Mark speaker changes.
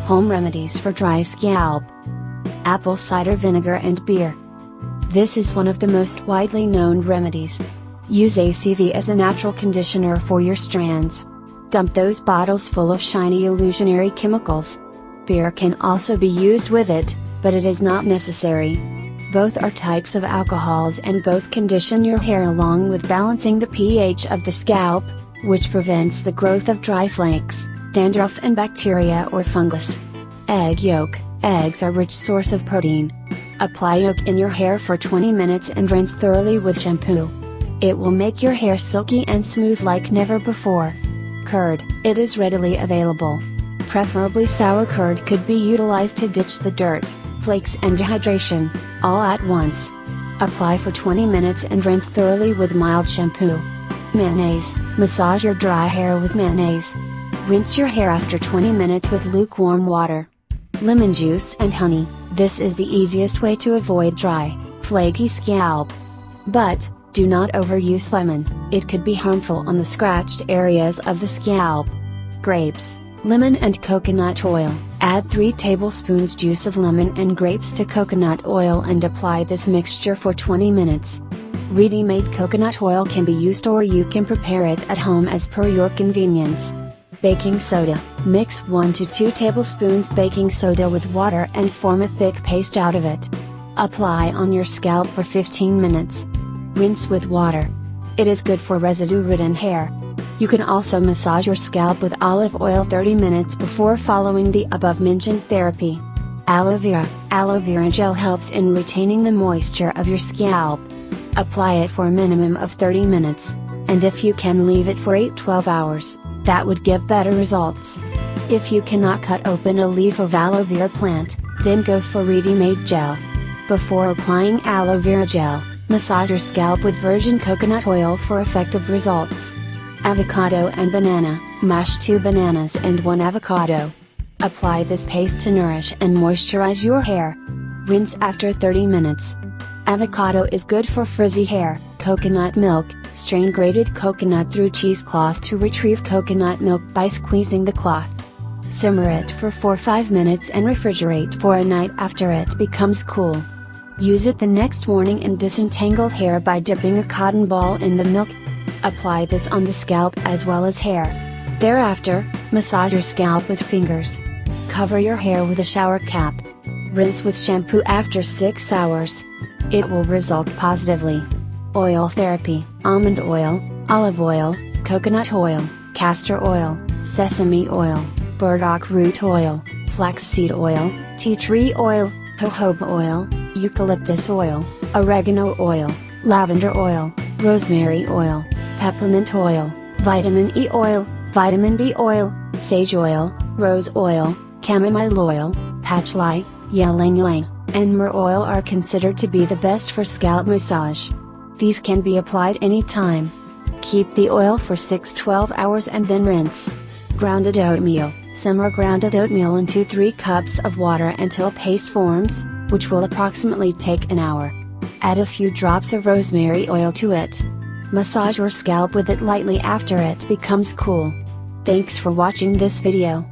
Speaker 1: Home remedies for dry scalp. Apple cider vinegar and beer. This is one of the most widely known remedies. Use ACV as the natural conditioner for your strands. Dump those bottles full of shiny illusionary chemicals. Beer can also be used with it, but it is not necessary. Both are types of alcohols and both condition your hair along with balancing the pH of the scalp, which prevents the growth of dry flakes, dandruff and bacteria or fungus. Egg yolk. Eggs are a rich source of protein. Apply yolk in your hair for 20 minutes and rinse thoroughly with shampoo. It will make your hair silky and smooth like never before. Curd. It is readily available. Preferably sour curd could be utilized to ditch the dirt, flakes and dehydration, all at once. Apply for 20 minutes and rinse thoroughly with mild shampoo. Mayonnaise. Massage your dry hair with mayonnaise. Rinse your hair after 20 minutes with lukewarm water. Lemon juice and honey. This is the easiest way to avoid dry, flaky scalp. But, do not overuse lemon, it could be harmful on the scratched areas of the scalp. Grapes, lemon and coconut oil. Add 3 tablespoons juice of lemon and grapes to coconut oil and apply this mixture for 20 minutes. Ready-made coconut oil can be used or you can prepare it at home as per your convenience. Baking soda. Mix 1 to 2 tablespoons baking soda with water and form a thick paste out of it. Apply on your scalp for 15 minutes. Rinse with water. It is good for residue-ridden hair. You can also massage your scalp with olive oil 30 minutes before following the above-mentioned therapy. Aloe vera. Aloe vera gel helps in retaining the moisture of your scalp. Apply it for a minimum of 30 minutes, and if you can leave it for 8-12 hours, that would give better results. If you cannot cut open a leaf of aloe vera plant, then go for ready-made gel. Before applying aloe vera gel, massage your scalp with virgin coconut oil for effective results. Avocado and banana. Mash 2 bananas and 1 avocado. Apply this paste to nourish and moisturize your hair. Rinse after 30 minutes. Avocado is good for frizzy hair. Coconut milk. Strain grated coconut through cheesecloth to retrieve coconut milk by squeezing the cloth. Simmer it for 4-5 minutes and refrigerate for a night after it becomes cool. Use it the next morning in disentangled hair by dipping a cotton ball in the milk. Apply this on the scalp as well as hair. Thereafter, massage your scalp with fingers. Cover your hair with a shower cap. Rinse with shampoo after 6 hours. It will result positively. Oil therapy. Almond oil, olive oil, coconut oil, castor oil, sesame oil, burdock root oil, flaxseed oil, tea tree oil, jojoba oil, eucalyptus oil, oregano oil, lavender oil, rosemary oil, peppermint oil, vitamin E oil, vitamin B oil, sage oil, rose oil, chamomile oil, patchouli, ylang ylang, and myrrh oil are considered to be the best for scalp massage. These can be applied anytime. Keep the oil for 6-12 hours and then rinse. Grounded oatmeal. Simmer grounded oatmeal into 3 cups of water until paste forms, which will approximately take an hour. Add a few drops of rosemary oil to it. Massage your scalp with it lightly after it becomes cool. Thanks for watching this video.